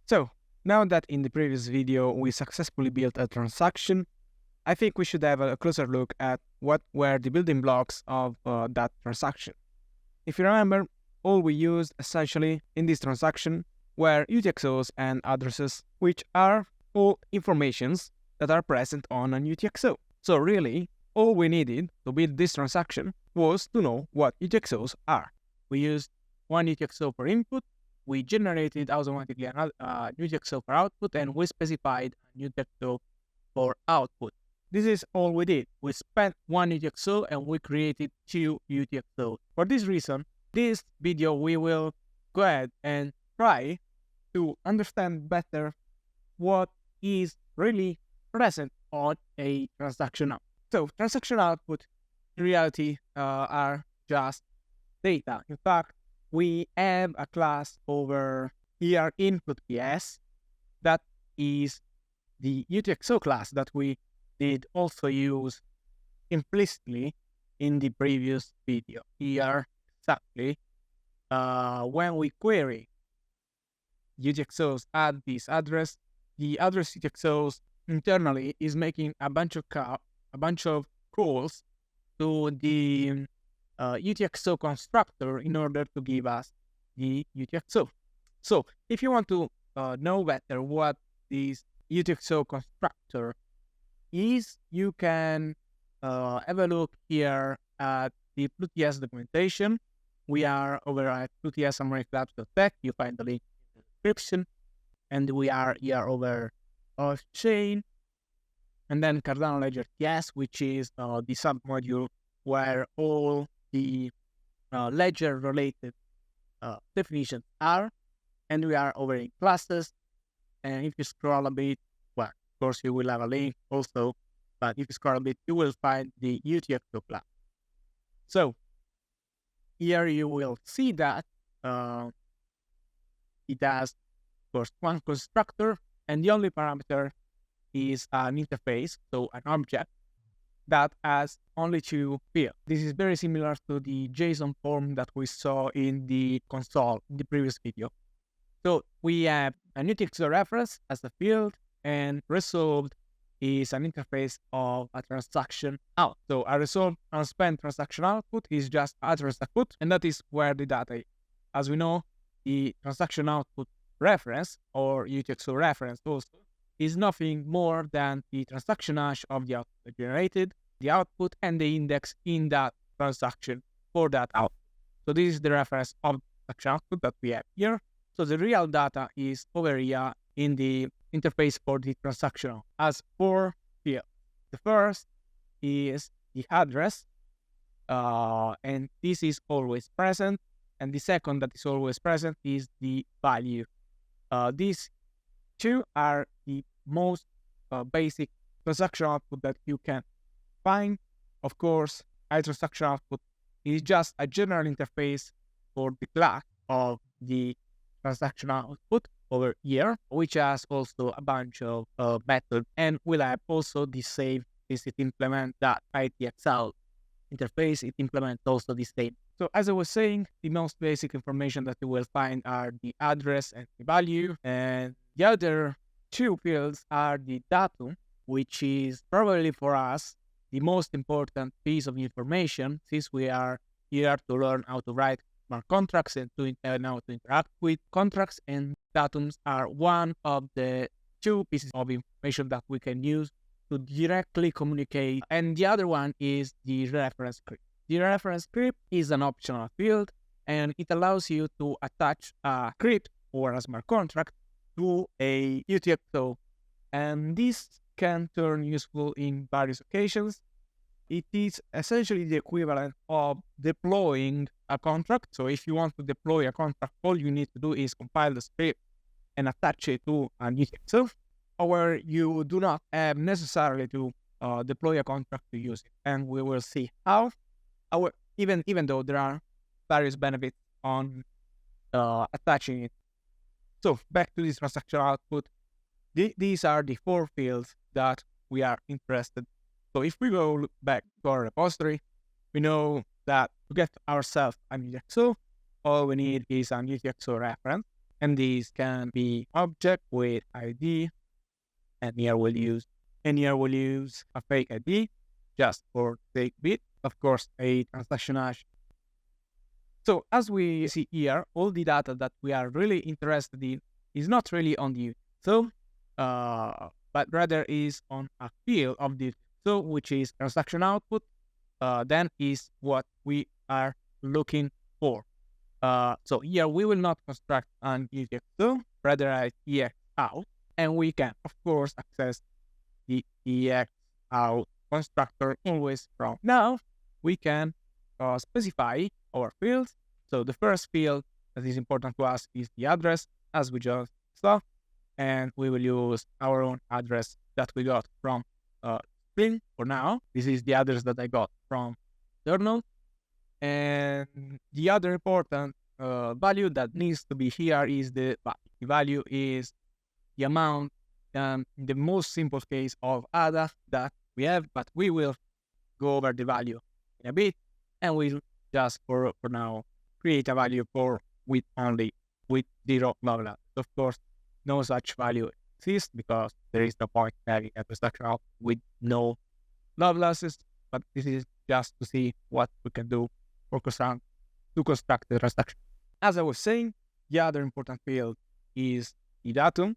So now that in the previous video we successfully built a transaction, I think we should have a closer look at what were the building blocks of that transaction. If you remember, all we used essentially in this transaction were UTxOs and addresses, which are all informations that are present on an UTxO. So really, all we needed to build this transaction was to know what UTxOs are. We used one UTxO for input, we generated automatically an UTxO for output, and we specified a UTxO for output. This is all we did. We spent one UTxO and we created two UTxOs. For this reason, this video we will go ahead and try to understand better what is really present on a transaction output. So transaction output in reality are just data. In fact, we have a class over here input PS that is the UTxO class that we did also use implicitly in the previous video. Here exactly when we query UTxOs at this address, the address UTxOs internally is making a bunch of calls to the UTxO constructor in order to give us the UTxO. So if you want to know better what this UTxO constructor is, you can have a look here at the plu-ts documentation. We are over at plutus-data. You find the link in the description. And we are here over off-chain. And then Cardano Ledger TS, which is the submodule where all the ledger-related definitions are. And we are over in classes. And if you scroll a bit, well, of course, you will have a link also. But if you scroll a bit, you will find the UTxO class. So here you will see that it has, of course, one constructor, and the only parameter is an interface, so an object that has only two fields. This is very similar to the JSON form that we saw in the console in the previous video. So we have an UTxO reference as a field, and resolved is an interface of a transaction out. So a resolved unspent transaction output is just address output, and that is where the data is. As we know, the transaction output reference, or UTxO reference also, is nothing more than the transaction hash of the output generated, the output, and the index in that transaction for that output. So this is the reference of the transaction output that we have here. So the real data is over here in the interface for the transaction as four fields. The first is the address, and this is always present. And the second that is always present is the value. These two are the most basic transaction output that you can find. Of course, a transaction output is just a general interface for the class of the transaction output over here, which has also a bunch of methods, and will have also the same is it implement that UTxO interface. It implements also the same. So as I was saying, the most basic information that you will find are the address and the value, and the other two fields are the datum, which is probably for us the most important piece of information, since we are here to learn how to write smart contracts and how to interact with contracts, and datums are one of the two pieces of information that we can use to directly communicate, and the other one is the reference script. The reference script is an optional field, and it allows you to attach a script or a smart contract to a UTxO, and this can turn useful in various occasions. It is essentially the equivalent of deploying a contract. So if you want to deploy a contract, all you need to do is compile the script and attach it to an UTxO, or you do not have necessarily to deploy a contract to use it. And we will see how, even though there are various benefits on attaching it. So back to this transaction output, these are the four fields that we are interested. So if we go back to our repository, we know that to get ourselves an UTxO, all we need is an UTxO reference. And these can be object with ID, and here we'll use a fake ID just for the bit, of course, a transaction hash. So as we see here, all the data that we are really interested in is not really on the UTxO, but rather is on a field of the UTxO, which is transaction output. Then is what we are looking for. So here we will not construct an UTxO, rather a TxOut, and we can, of course, access the TxOut constructor always from. Now we can specify our fields. So the first field that is important to us is the address, as we just saw, and we will use our own address that we got from Spring for now. This is the address that I got from Journal. And the other important value that needs to be here is the value. The value is the amount, in the most simple case of ADA that we have, but we will go over the value in a bit, and we'll just for now create a value with 0 log. Of course, no such value exists because there is no point having a transaction out with no log losses, but this is just to see what we can do to construct the transaction. As I was saying, the other important field is the datum,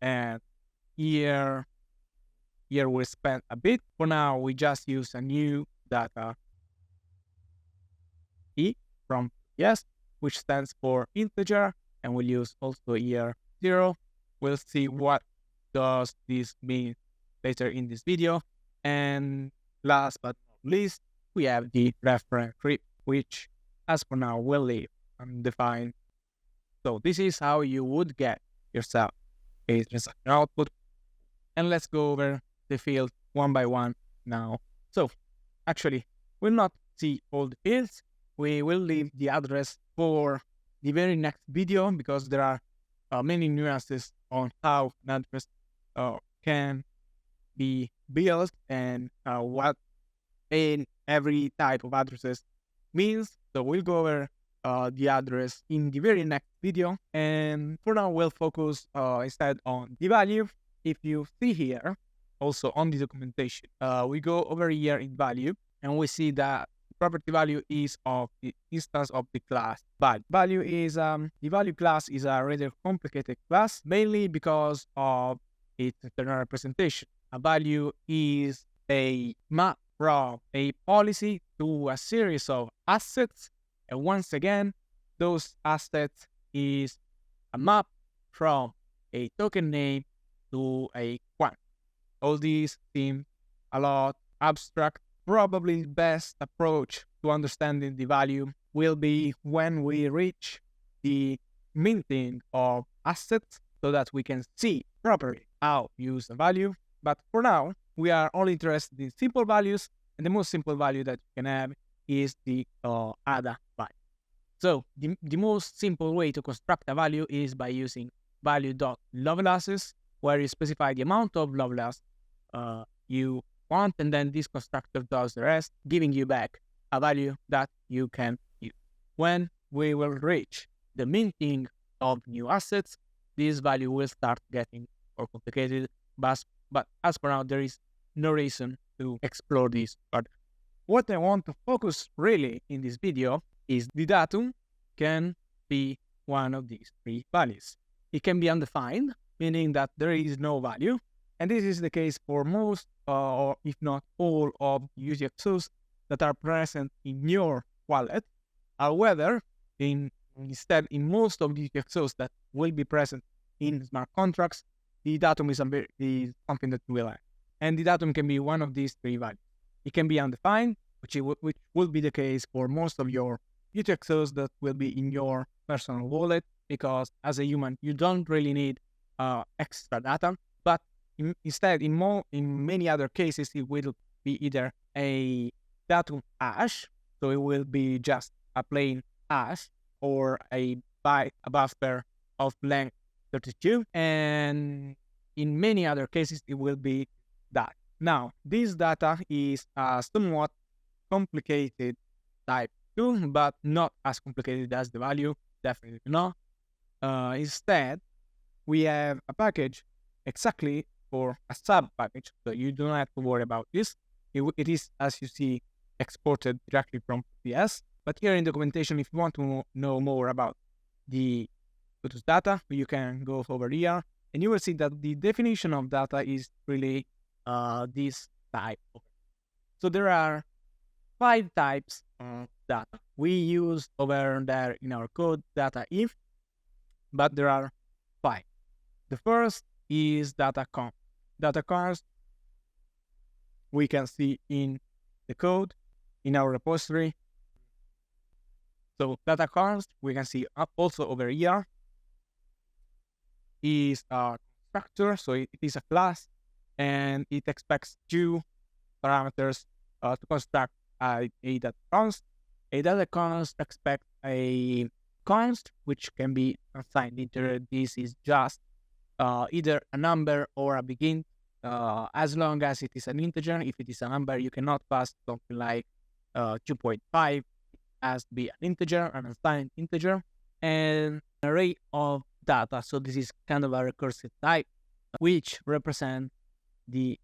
and here we spend a bit. For now, we just use a new data E from yes, which stands for integer, and we'll use also here 0. We'll see what does this mean later in this video. And last but not least, we have the reference script, which as for now will leave undefined. So this is how you would get yourself a transaction output. And let's go over the field one by one now. So actually, we'll not see all the fields. We will leave the address for the very next video because there are many nuances on how an address can be built and what in every type of addresses means. So we'll go over the address in the very next video, and for now we'll focus instead on the value. If you see here also on the documentation, we go over here in value, and we see that property value is of the instance of the class value. The value class is a rather complicated class, mainly because of its internal representation. A value is a map from a policy to a series of assets, and once again, those assets is a map from a token name to a quant. All these seem a lot abstract. Probably best approach to understanding the value will be when we reach the minting of assets so that we can see properly how to use the value. But for now, we are only interested in simple values, and the most simple value that you can have is the ADA value. So the most simple way to construct a value is by using value.lovelosses, where you specify the amount of loveless you want, and then this constructor does the rest, giving you back a value that you can use. When we will reach the minting of new assets, this value will start getting more complicated, but as for now, there is no reason to explore this further. What I want to focus really in this video is the datum can be one of these three values. It can be undefined, meaning that there is no value, and this is the case for most, or if not all, of UTxOs that are present in your wallet. However, instead, in most of the UTxOs that will be present in smart contracts, the datum is something that you will have. And the datum can be one of these three values. It can be undefined, which will be the case for most of your UTxOs that will be in your personal wallet, because as a human, you don't really need extra data. But instead, in many other cases, it will be either a datum hash, so it will be just a plain hash, or a buffer of length 32, and in many other cases, it will be that. Now, this data is a somewhat complicated type too, but not as complicated as the value, definitely not. Instead, we have a package exactly for a sub package, so you don't have to worry about this. It is, as you see, exported directly from PS. But here in documentation, if you want to know more about the plutus-data, you can go over here, and you will see that the definition of data is really this type. So there are 5 types of data. We use over there in our code data if, but there are 5. The first is data const. Data const we can see in the code, in our repository. So data const we can see also over here is a constructor, so it is a class, and it expects 2 parameters to construct a data const. A data const expects a const which can be assigned integer. This is just either a number or a begin, as long as it is an integer. If it is a number, you cannot pass something like 2.5. It has to be an integer, an assigned integer, and an array of data. So this is kind of a recursive type which represents the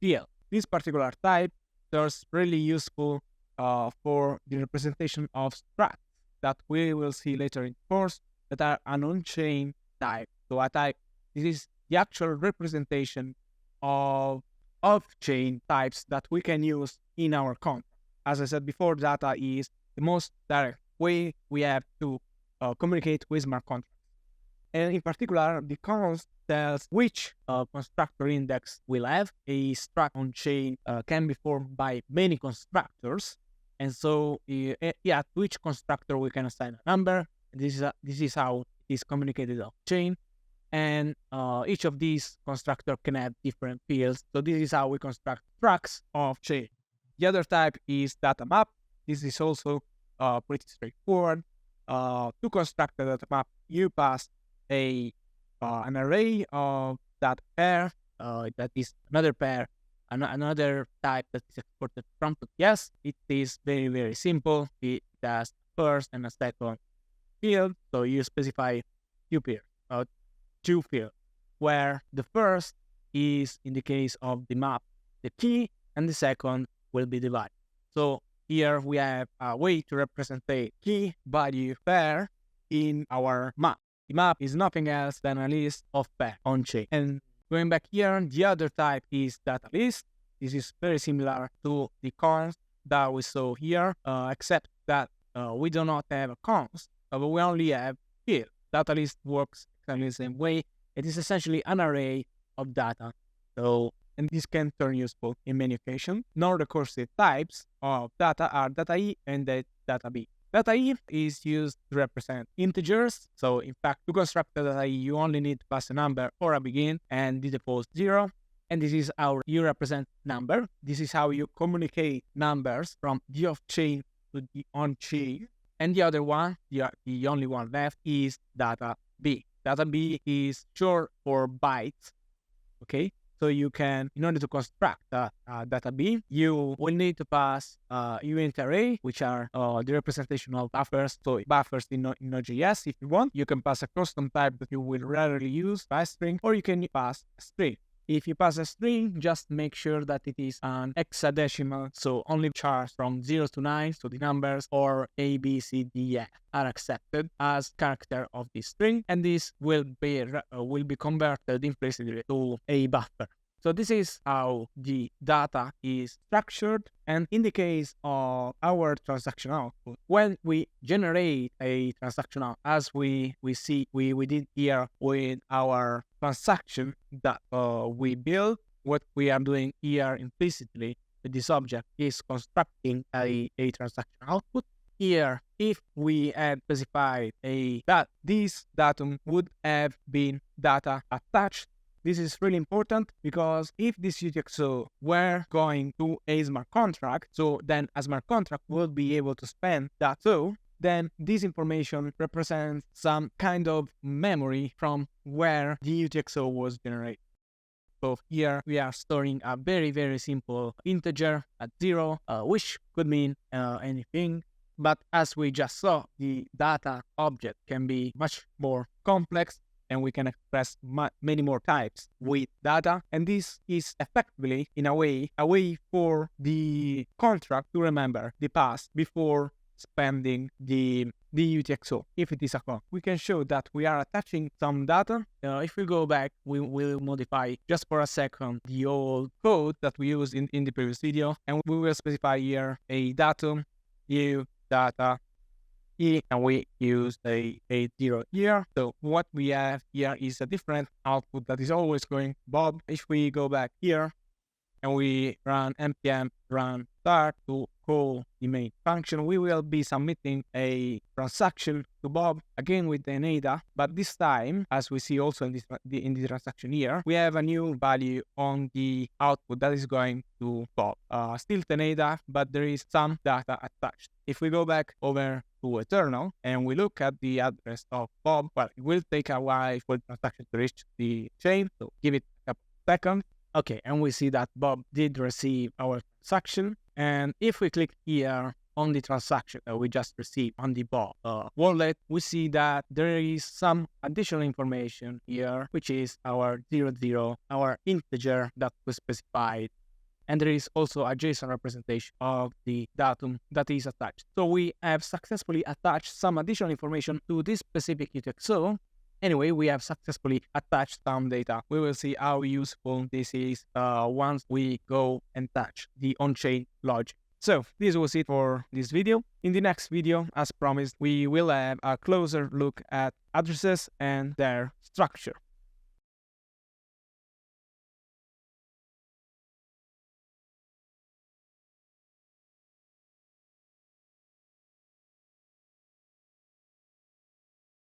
field. This particular type is really useful for the representation of structs that we will see later in the course that are an on-chain type. So a type, this is the actual representation of off-chain types that we can use in our contract. As I said before, data is the most direct way we have to communicate with smart contracts. And in particular, the const tells which constructor index we'll have. A struct on chain can be formed by many constructors, and so to each constructor we can assign a number. This is how it is communicated on chain, and each of these constructors can have different fields. So this is how we construct structs off chain. The other type is data map. This is also pretty straightforward. To construct a data map, you pass an array of that pair, that is another pair, another type that is exported from PS. It is very, very simple. It has first and a second field. So you specify two fields, where the first is, in the case of the map, the key, and the second will be the value. So here we have a way to represent a key value pair in our map. The map is nothing else than a list of pairs on chain. And going back here, the other type is data list. This is very similar to the const that we saw here, except that we do not have a const, but we only have field. Data list works exactly the same way. It is essentially an array of data. And this can turn useful in many occasions. Non-recursive types of data are data E and data B. Data E is used to represent integers. So in fact, to construct the data E, you only need to pass a number or a begin, and the default 0. And this is how you represent number. This is how you communicate numbers from the off-chain to the on-chain. And the other one, the only one left, is data B. Data B is short for bytes. Okay. So you can, in order to construct data B, you will need to pass event array, which are the representation of buffers. So buffers in Node.js, if you want, you can pass a custom type that you will rarely use, by string, or you can pass a string. If you pass a string, just make sure that it is an hexadecimal, so only charts from 0 to 9, so the numbers, or A, B, C, D, F are accepted as character of this string, and this will be converted implicitly to a buffer. So this is how the data is structured. And in the case of our transaction output, when we generate a transaction output, as we did here with our transaction that we built, what we are doing here implicitly with this object is constructing a transaction output. Here, if we had specified that this datum would have been data attached. This is really important because if this UTxO were going to a smart contract, so then a smart contract will be able to spend that. So then this information represents some kind of memory from where the UTxO was generated. So here we are storing a very, very simple integer at 0, which could mean anything. But as we just saw, the data object can be much more complex, and we can express many more types with data. And this is effectively, in a way for the contract to remember the past before spending the UTxO. If it is a contract, we can show that we are attaching some data. If we go back, we will modify just for a second the old code that we used in the previous video, and we will specify here a datum, u, data, e, and we use a 0 here. So what we have here is a different output that is always going Bob. If we go back here and we run npm run start to call the main function, we will be submitting a transaction to Bob again with the data, but this time, as we see also in the transaction here, we have a new value on the output that is going to Bob. Still data, but there is some data attached. If we go back over to eternal and we look at the address of Bob, well, it will take a while for the transaction to reach the chain, so give it a couple of seconds. Okay, and we see that Bob did receive our transaction. And if we click here on the transaction that we just received on the Bob wallet, we see that there is some additional information here, which is our 00, our integer that was specified. And there is also a JSON representation of the datum that is attached. So we have successfully attached some additional information to this specific UTxO. Anyway, we have successfully attached some data. We will see how useful this is once we go and touch the on-chain logic. So this was it for this video. In the next video, as promised, we will have a closer look at addresses and their structure.